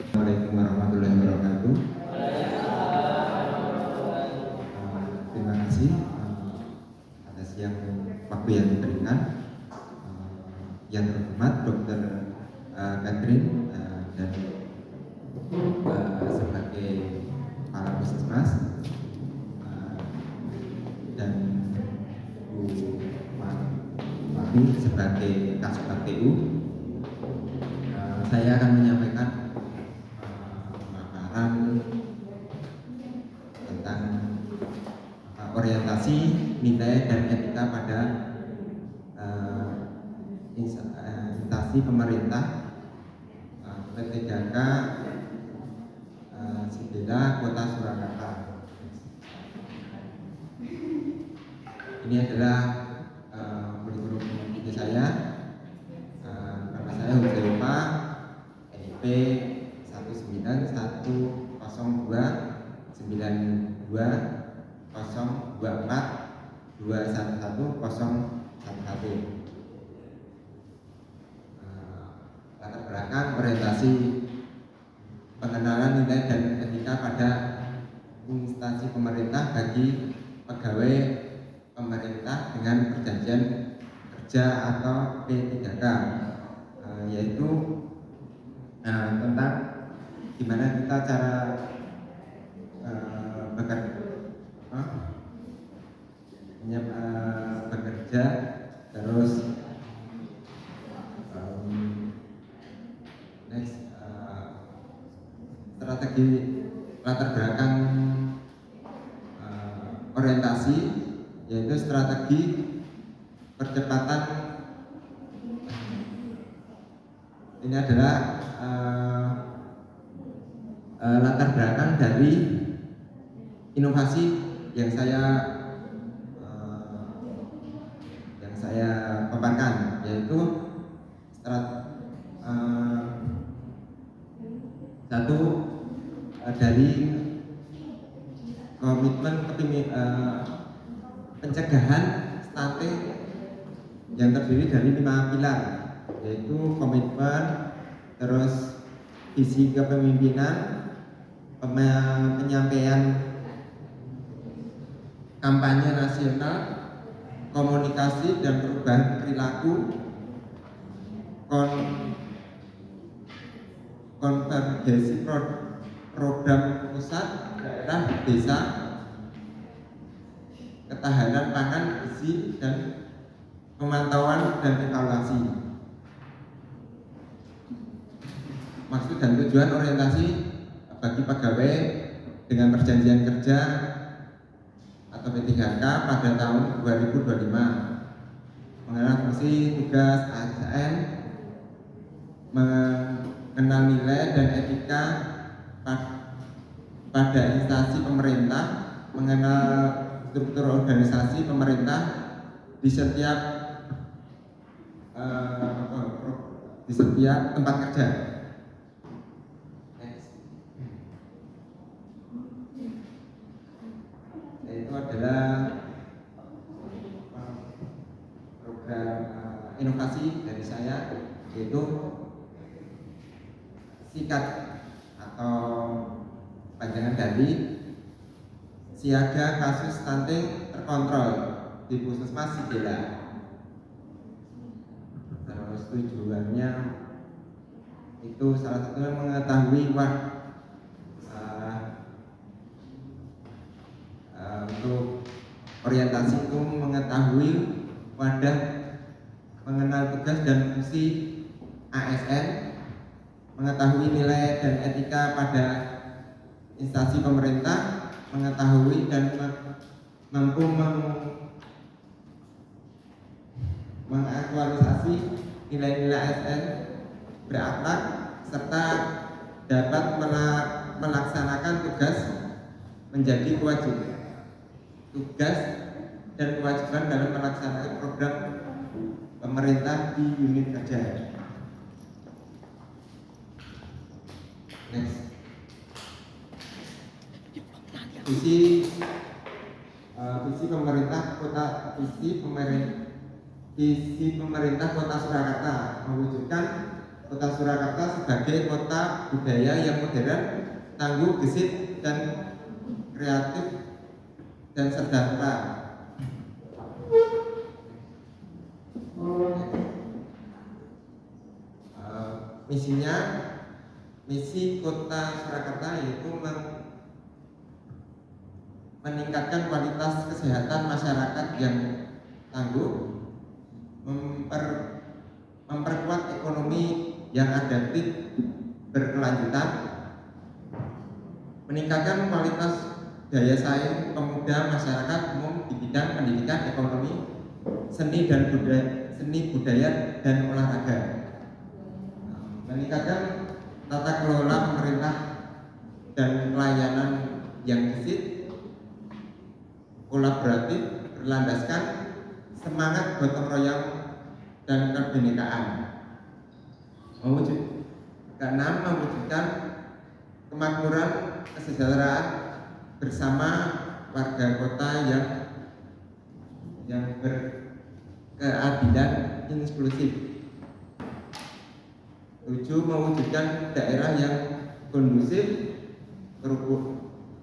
Assalamualaikum warahmatullahi wabarakatuh. Terima kasih atas waktu yang diberikan. Yang terhormat Dr. Catherine dan sebagai kepala puskesmas dan Bu Mami sebagai Kasubag TU. Saya akan menyampaikan pemaparan tentang orientasi nilai dan etika pada instansi pemerintah PT3K Sidela Kota Surakarta. Ini adalah kurikulum vitae saya. Nama saya Huzaifa, NIP 191029240242111. Latar belakang orientasi pengenalan nilai dan etika pada instansi pemerintah bagi pegawai pemerintah dengan perjanjian kerja atau P3K, yaitu tentang gimana kita cara bekerja, terus strategi latar belakang orientasi, yaitu strategi percepatan. Ini adalah latar belakang dari inovasi yang saya paparkan, yaitu satu dari komitmen pencegahan stunting yang terdiri dari 5 pilar, yaitu komitmen, terus visi kepemimpinan, penyampaian kampanye nasional, komunikasi dan perubahan perilaku, konvergensi program pusat, daerah, desa, ketahanan pangan, gizi, dan pemantauan dan evaluasi. Maksud dan tujuan orientasi bagi pegawai dengan perjanjian kerja atau P3K pada tahun 2025, mengenal fungsi tugas ASN, mengenal nilai dan etika pada instansi pemerintah, mengenal struktur organisasi pemerintah di setiap tempat kerja. Itu adalah program inovasi dari saya, yaitu SIKAD atau panjangan dari Siaga Kasus Stunting Terkontrol di Puskesmas Sidela. Terus tujuannya itu salah satunya mengetahui untuk orientasi itu mengetahui wadah, mengenal tugas dan fungsi ASN, mengetahui nilai dan etika pada instansi pemerintah, mengetahui dan mampu mengaktualisasi nilai-nilai ASN berakhlak, serta dapat melaksanakan tugas menjadi tugas dan kewajiban dalam melaksanakan program pemerintah di unit kerja. Next. Visi pemerintah Kota Surakarta mewujudkan Kota Surakarta sebagai kota budaya yang modern, tangguh, gesit, dan kreatif dan sejahtera. Misi Kota Surakarta yaitu meningkatkan kualitas kesehatan masyarakat yang tangguh, memperkuat ekonomi yang adaptif berkelanjutan, meningkatkan kualitas daya saing pemuda masyarakat umum di bidang pendidikan, ekonomi, seni budaya dan olahraga, meningkatkan tata kelola pemerintah dan pelayanan yang gesit, kolaboratif, berlandaskan semangat gotong royong dan kebinekaan. Mewujudkan kemakmuran kesejahteraan bersama warga kota yang berkeadilan inklusif. 7. Mewujudkan daerah yang kondusif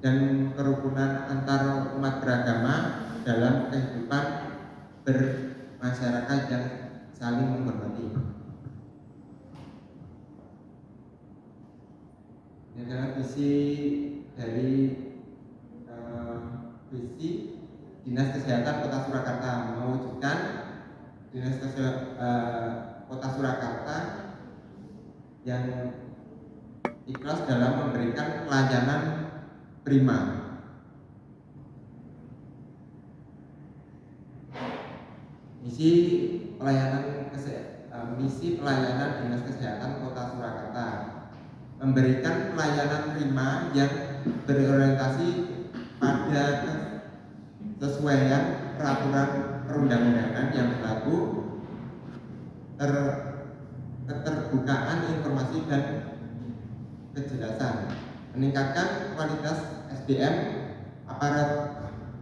dan kerukunan antar umat beragama dalam kehidupan bermasyarakat yang saling menghormati. Ini adalah visi dari visi Dinas Kesehatan Kota Surakarta, mewujudkan Dinas Kota Surakarta yang ikhlas dalam memberikan pelayanan prima. Misi pelayanan Dinas Kesehatan Kota Surakarta memberikan pelayanan prima yang berorientasi pada kesesuaian peraturan perundang-undangan yang berlaku, keterbukaan informasi dan kejelasan, meningkatkan kualitas SDM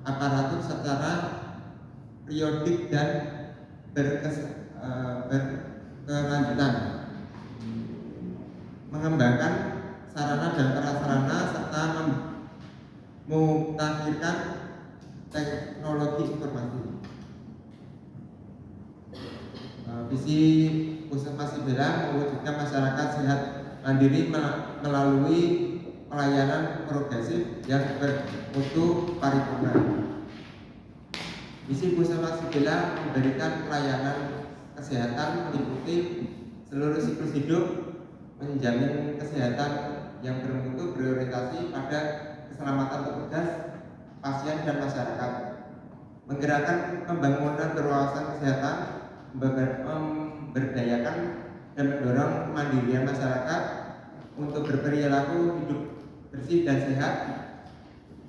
aparatur secara periodik dan berkelanjutan, mengembangkan sarana dan prasarana serta memutakhirkan teknologi informasi. Visi Puskesmas Sibela mewujudkan masyarakat sehat mandiri melalui pelayanan progresif yang bermutu paripurna. Misi Puskesmas Sibela memberikan pelayanan kesehatan meliputi seluruh siklus hidup, menjamin kesehatan yang bermutu berorientasi pada keselamatan petugas, pasien dan masyarakat, menggerakkan pembangunan berwawasan kesehatan, memberdayakan dan mendorong kemandirian masyarakat untuk berperilaku hidup bersih dan sehat,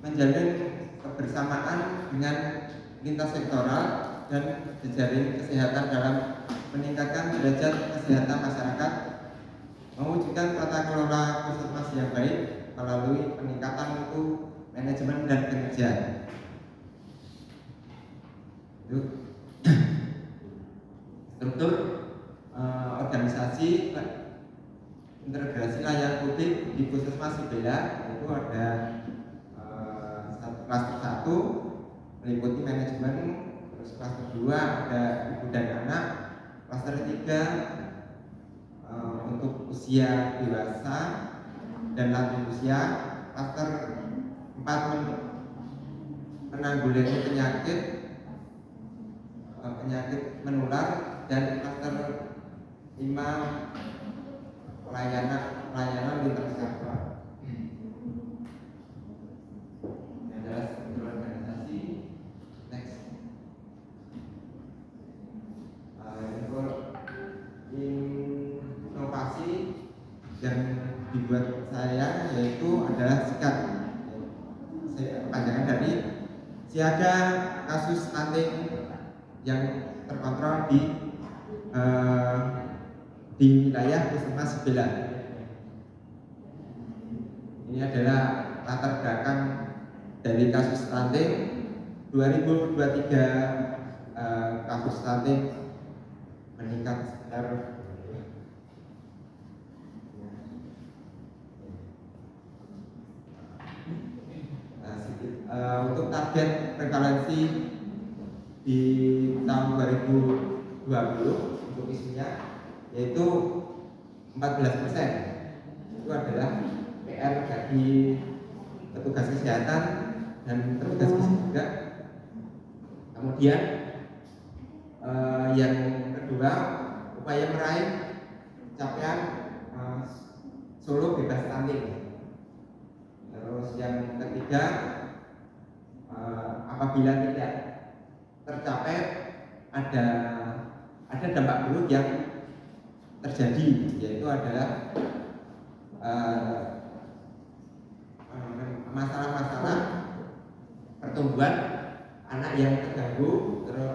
menjalin kebersamaan dengan lintas sektoral dan jejaring kesehatan dalam meningkatkan derajat kesehatan masyarakat, mewujudkan tata kelola puskesmas yang baik melalui peningkatan mutu manajemen dan kinerja. Struktur organisasi integrasi layanan publik di Puskesmas Sibela itu ada klaster 1 meliputi manajemen, terus klaster 2 ada ibu dan anak, klaster 3 untuk usia dewasa dan lanjut usia, klaster 4 menanggulangi penyakit menular, dan klaster 5 pelayanan lintas sektoral. Ini adalah struktur organisasi. Next. Inovasi yang dibuat saya yaitu adalah SIKAT. Panjangan dari siaga kasus stunting yang terkontrol di wilayah Puskesmas Sibela. Ini adalah latar belakang dari kasus stunting 2023. Kasus stunting meningkat sebesar untuk target prevalensi di tahun 2020 untuk isunya yaitu 14%. Itu adalah PR bagi petugas kesehatan dan petugas gizi juga. Kemudian yang kedua, upaya meraih capaian Solo bebas stunting. Terus yang ketiga, apabila tidak tercapai ada dampak buruk yang terjadi, yaitu adalah masalah-masalah pertumbuhan anak yang terganggu. Terus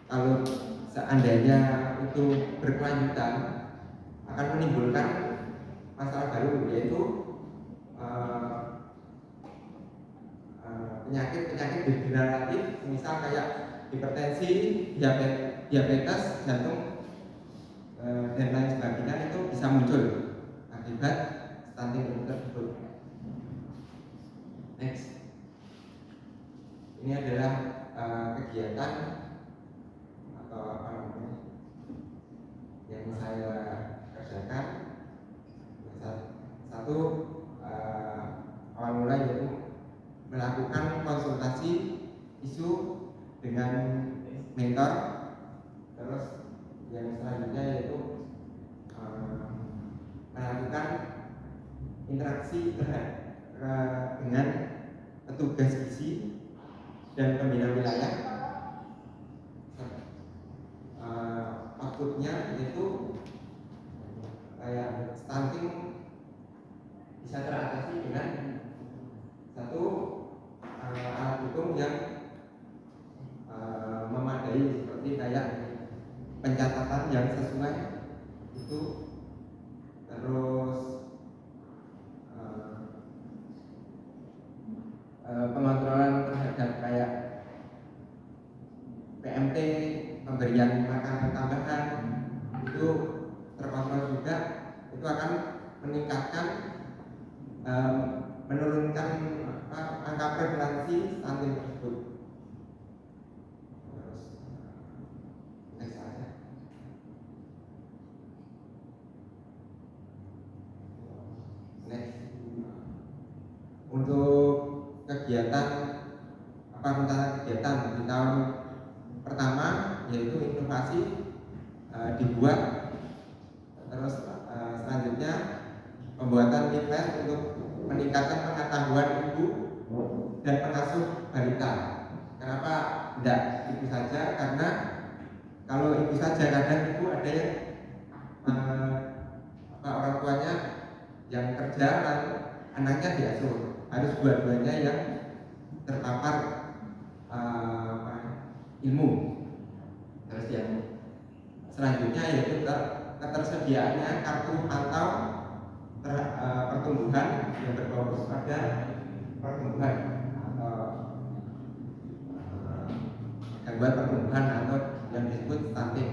kalau seandainya itu berkelanjutan akan menimbulkan masalah baru, yaitu penyakit degeneratif, misal kayak hipertensi, diabetes, jantung, dan lain sebagainya itu bisa muncul akibat stunting tersebut. Next, ini adalah kegiatan atau apa namanya yang saya kerjakan. Satu, awal mula yaitu melakukan konsultasi isu dengan mentor. Terus yang selanjutnya yaitu melakukan interaksi dengan petugas gizi dan pembina wilayah. Outputnya yaitu kayak stunting bisa teratasi dengan satu alat hitung yang memadai, seperti kayak pencatatan yang sesuai itu, terus pengontrolan terhadap kayak PMT, pemberian makanan tambahan itu terkontrol juga. Itu akan meningkatkan, menurunkan angka prevalensi stunting tersebut. Terus next aja. Next, untuk kegiatan rencana kegiatan di tahun pertama yaitu inovasi dibuat. Terus selanjutnya pembuatan event untuk meningkatkan pengetahuan ibu dan pengasuh balita. Kenapa tidak ibu saja? Karena kalau ibu saja kadang ibu ada yang orang tuanya yang kerja lalu anaknya diasuh. Harus dua-duanya yang terpapar ilmu. Terus yang selanjutnya yaitu ketersediaannya kartu pantau pertumbuhan yang berfokus pada pertumbuhan atau gangguan pertumbuhan atau yang disebut stunting.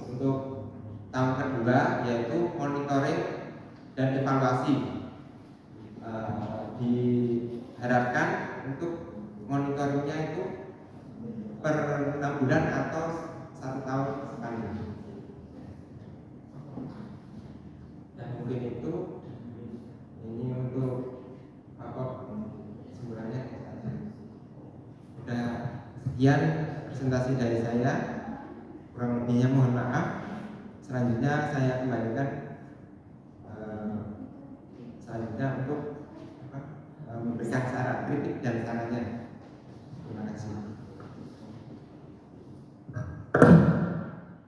Untuk tahun kedua yaitu monitoring dan evaluasi. Diharapkan untuk monitoringnya itu per 6 bulan atau 1 tahun sekali. Dan mungkin itu ini untuk apa sebenarnya saja. Sudah sekian presentasi dari saya, kurang lebihnya mohon maaf. Selanjutnya saya kembalikan selanjutnya untuk memberikan saran, kritik dan sarannya. Terima kasih.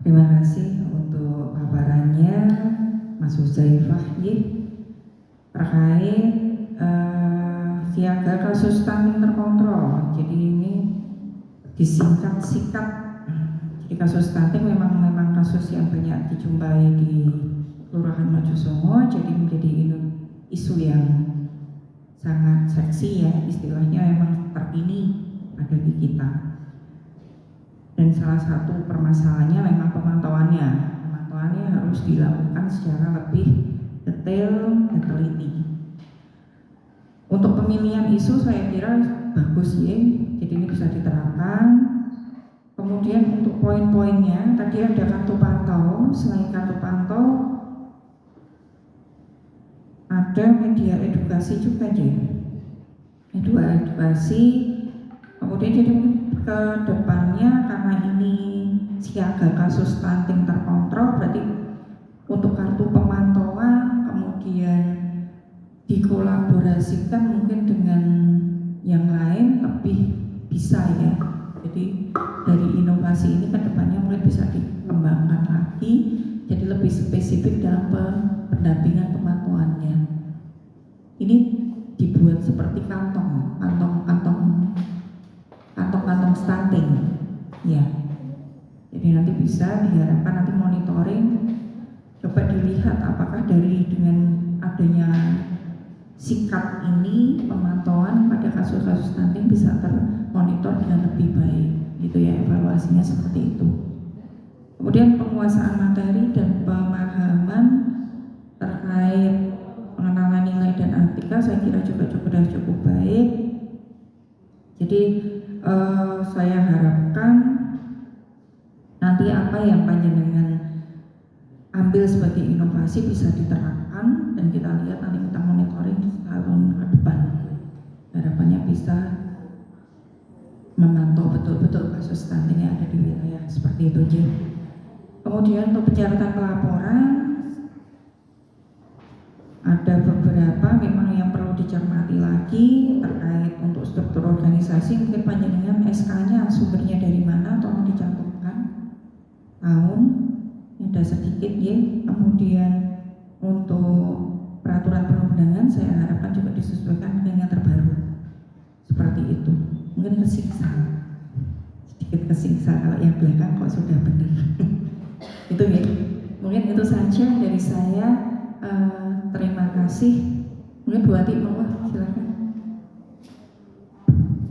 Terima kasih untuk paparannya Mas Huzaifah terkait siaga kasus stunting terkontrol. Jadi ini disingkat sikat. Jadi kasus stunting memang kasus yang banyak dijumpai di Kelurahan Mojosongo. Jadi menjadi isu yang sangat seksi ya, istilahnya memang terkini ada di kita. Dan salah satu permasalahannya memang pemantauannya harus dilakukan secara lebih detail dan teliti. Untuk pemilihan isu saya kira bagus ya, jadi ini bisa diterapkan. Kemudian untuk poin-poinnya tadi ada kartu pantau, selain kartu pantau ada media edukasi juga ya, edukasi. Kemudian jadi ke depannya karena ini siaga kasus stunting terkontrol, berarti untuk kartu pemantauan kemudian dikolaborasikan mungkin dengan yang lain lebih bisa ya. Jadi dari inovasi ini ke depannya mungkin bisa dikembangkan lagi, jadi lebih spesifik dalam pendampingan pemantauannya. Ini dibuat seperti kantong stunting, ya. Jadi nanti bisa diharapkan nanti monitoring, coba dilihat apakah dari dengan adanya sikap ini pemantauan pada kasus-kasus stunting bisa termonitor dengan lebih baik, gitu ya, evaluasinya seperti itu. Kemudian penguasaan materi dan pemahaman terkait pengenalan nilai dan etika saya kira juga sudah cukup baik. Jadi saya harapkan nanti apa yang panjenengan ambil sebagai inovasi bisa diterapkan dan kita lihat nanti kita monitoring tahun ke depan. Harapannya bisa memantau betul-betul kasus stunting yang ada di wilayah seperti itu aja. Kemudian untuk pencatatan pelaporan ada beberapa memang yang perlu dicermati lagi terkait untuk struktur organisasi. Mungkin panjenengan SK-nya sumbernya dari mana tolong dicantumkan tahun, ada sedikit ya. Kemudian untuk peraturan perundangan saya harapkan juga disesuaikan dengan yang terbaru seperti itu. Mungkin sedikit kesiksa kalau yang belakang kok sudah benar. Itu ya, mungkin itu saja dari saya. Terima kasih. Mungkin Bu Ati mau silakan.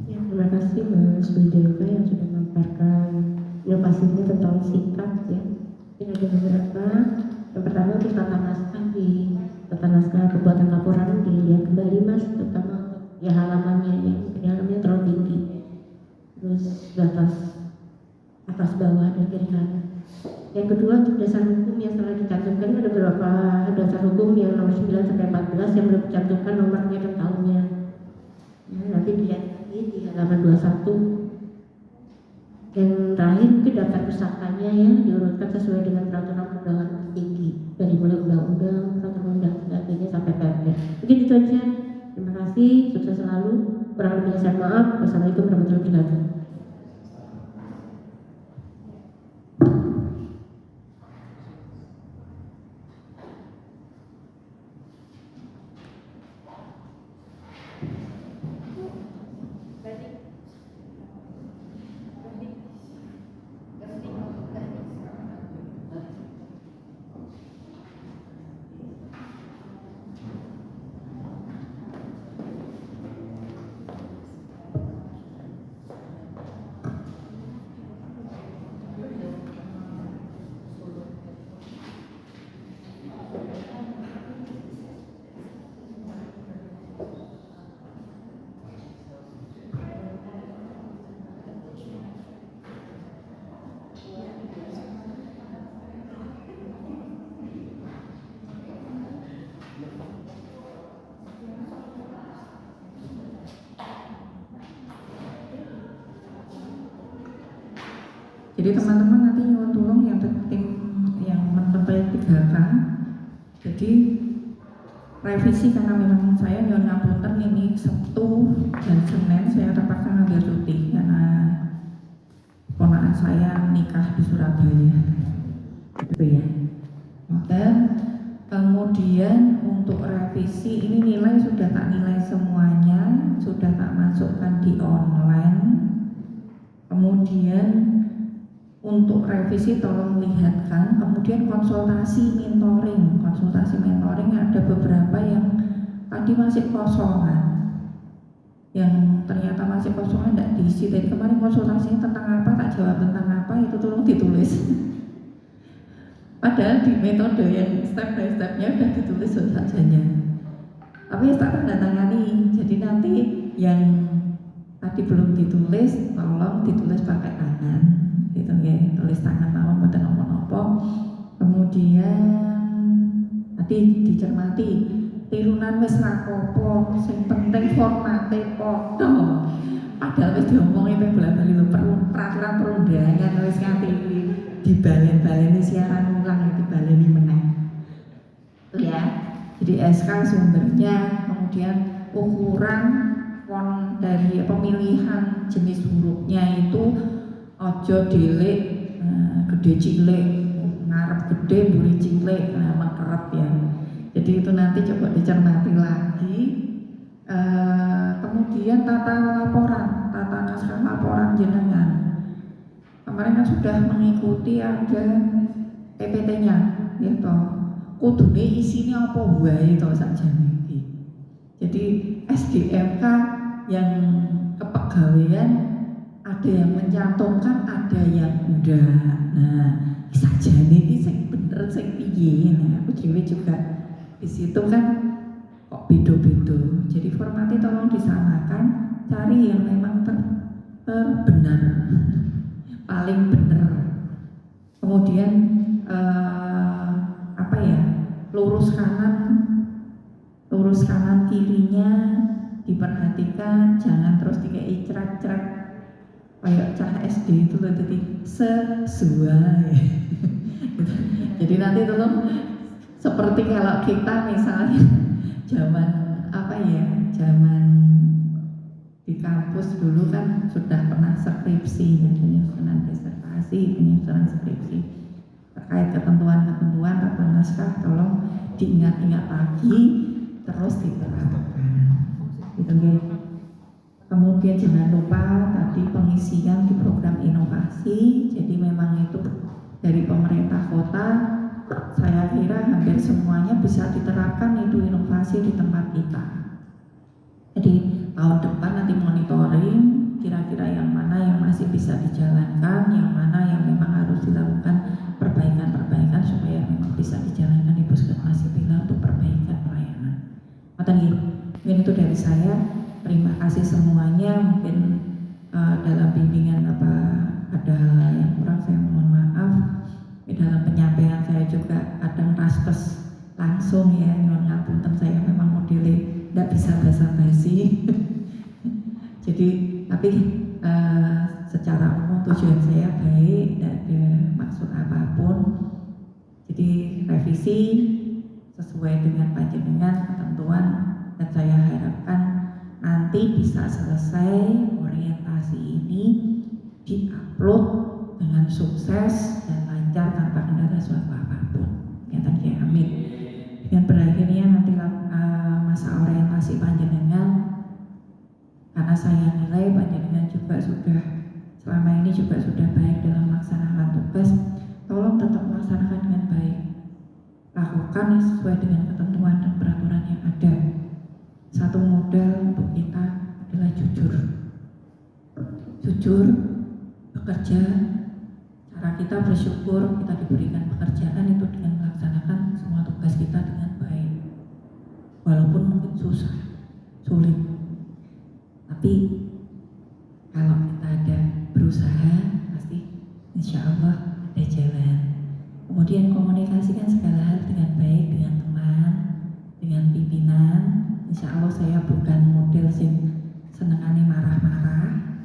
Ya, terima kasih Mas Widewa yang sudah memaparkan inovasinya tentang sikap ya. Ini ada beberapa. Yang pertama untuk tata naskah pembuatan laporan dilihat kembali Mas, terutama ya halamannya terlalu tinggi. Terus atas bawah dan kiri kanan. Yang kedua untuk dasar hukum yang telah dicantumkan ada beberapa dasar hukum yang nomor 9 sampai 14 yang belum dicantumkan nomornya dan tahunnya. Ya, nanti dilihat lagi di halaman 21. Yang terakhir mungkin daftar pusakanya ya diurutkan sesuai dengan peraturan perundangan tertinggi dari mulai undang-undang, peraturan undang sebagainya sampai perda. Mungkin itu aja. Terima kasih, sukses selalu. Kurang lebihnya saya maaf. Wassalamualaikum warahmatullahi wabarakatuh. Jadi teman-teman nanti nyuwun tolong yang tim yang mencapai 3K. Jadi revisi karena memang saya nyuwun ngapunten ini Sabtu dan Senin saya terpaksa ngambil cuti karena ponakan saya nikah di Surabaya. Gitu ya. Dan kemudian untuk revisi ini nilai sudah tak nilai semuanya, sudah tak masukkan di online. Kemudian untuk revisi tolong lihatkan, kemudian konsultasi mentoring ada beberapa yang tadi masih kosongan, yang ternyata masih kosongan tidak diisi. Dari kemarin konsultasinya tentang apa, tak jawab tentang apa, itu tolong ditulis. Padahal di metode yang step by stepnya sudah ditulis sajanya. Tapi tak tanda tangani. Jadi nanti yang tadi belum ditulis, tolong ditulis pakai tangan, gitu ya, tulis tangan mawon mboten napa-napa. Kemudian tadi dicermati, tirunan wis rapopo, sing penting formate padha. Padahal wis diomongi pe bola-bali lho, peraturan perundangan wis nganti dibalen-baleni siaran ulang, dibaleni meneh. Itu ya. Jadi SK sumbernya, kemudian ukuran font dari pemilihan jenis hurufnya itu ojo delik, gede cilik, ngarep gede, buri cilik, mengkeret ya. Jadi itu nanti coba dicermati lagi. Kemudian tata naskah laporan jenengan. Kemarin kan sudah mengikuti ada PPT-nya, ya toh. Kudune isinya apa wae to sakjane iki. Jadi SDMK yang kepegawaian ada yang mencantumkan, ada yang enggak. Nah, sakjane iki sing bener sing piye. Nah, aku dhewe juga di situ kan kok beda-beda. Jadi formatnya tolong disamakan, cari yang memang terbenar, paling benar. Kemudian apa ya, lurus kanan kirinya diperhatikan, jangan terus dikei cerat-cerat kayak cah SD itu loh, jadi sesuai. Jadi nanti tolong seperti kalau kita misalnya zaman di kampus dulu kan sudah pernah skripsi, penyusunan disertasi, penyusunan skripsi terkait ketentuan-ketentuan tata naskah, tolong diingat-ingat lagi terus diterapkan. Gitu ya. Kemudian jangan lupa tadi pengisian di program inovasi. Jadi memang itu dari pemerintah kota, saya kira hampir semuanya bisa diterapkan itu inovasi di tempat kita. Jadi tahun depan nanti monitoring kira-kira yang mana yang masih bisa dijalankan, yang mana yang memang harus dilakukan perbaikan-perbaikan supaya memang bisa dijalankan di Puskesmas Sipila untuk perbaikan pelayanan. Mungkin itu dari saya. Terima kasih semuanya. Mungkin dalam bimbingan ada hal yang kurang, saya mohon maaf. Di dalam penyampaian saya juga kadang raspes langsung ya, nyuwun ngapunten, saya memang modele tidak bisa basa-basi. Jadi tapi secara umum tujuan saya baik, tidak ada maksud apapun. Jadi revisi sesuai dengan panjenengan ketentuan, dan saya harapkan nanti bisa selesai orientasi ini diupload dengan sukses dan lancar tanpa kendala suatu apapun. Ya tadi amin. Dengan berakhirnya nanti masa orientasi panjenengan, karena saya nilai panjenengan juga sudah selama ini juga sudah baik dalam melaksanakan tugas, tolong tetap melaksanakan dengan baik, lakukan sesuai dengan ketentuan dan peraturan yang ada. Satu modal untuk kita adalah jujur, bekerja. Cara kita bersyukur kita diberikan pekerjaan itu dengan melaksanakan semua tugas kita dengan baik, walaupun mungkin sulit. Tapi kalau kita ada berusaha, pasti insya Allah ada jalan. Kemudian komunikasikan segala hal dengan baik dengan teman, dengan pimpinan. Insya Allah saya bukan model yang senengane marah-marah,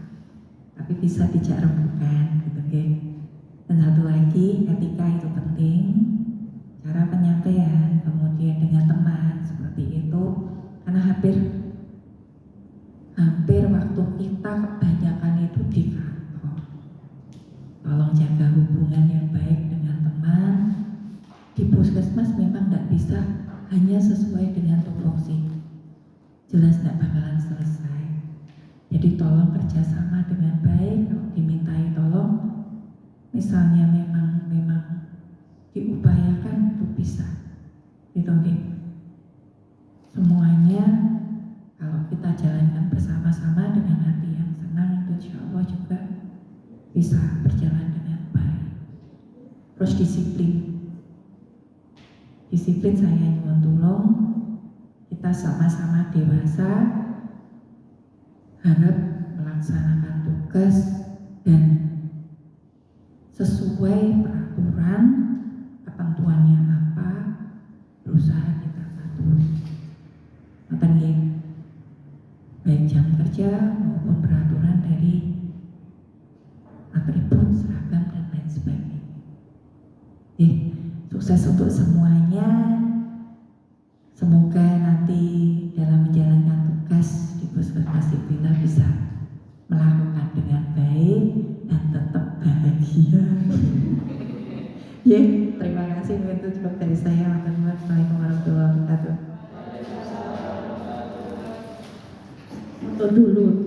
tapi bisa dijak rembukan, gitu kan. Dan satu lagi, etika itu penting, cara penyampaian, kemudian dengan teman seperti itu, karena hampir waktu kita kebanyakan itu di kantor. Tolong jaga hubungan yang baik dengan teman. Di puskesmas memang tidak bisa hanya sesuai dengan tupoksi, jelas tidak bakalan selesai. Jadi tolong kerjasama dengan baik. Kalau dimintai tolong, misalnya memang diupayakan untuk bisa, gitu nih. Semuanya kalau kita jalankan bersama-sama dengan hati yang senang, itu insya Allah juga bisa berjalan dengan baik. Terus disiplin saya nyuwun tulung, kita sama-sama dewasa, harap melaksanakan tugas dan sesuai peraturan, ketentuannya apa, berusaha kita patuhi. Ngoten nggih. Baik jam kerja maupun peraturan dari atribut, seragam, dan lain sebagainya. Sukses untuk semuanya. Semoga nanti dalam menjalankan tugas di Puskesmas Sipila bisa melakukan dengan baik dan tetap bahagia. Terima kasih. Itu cukup dari saya. Assalamualaikum warahmatullahi wabarakatuh. Untuk dulu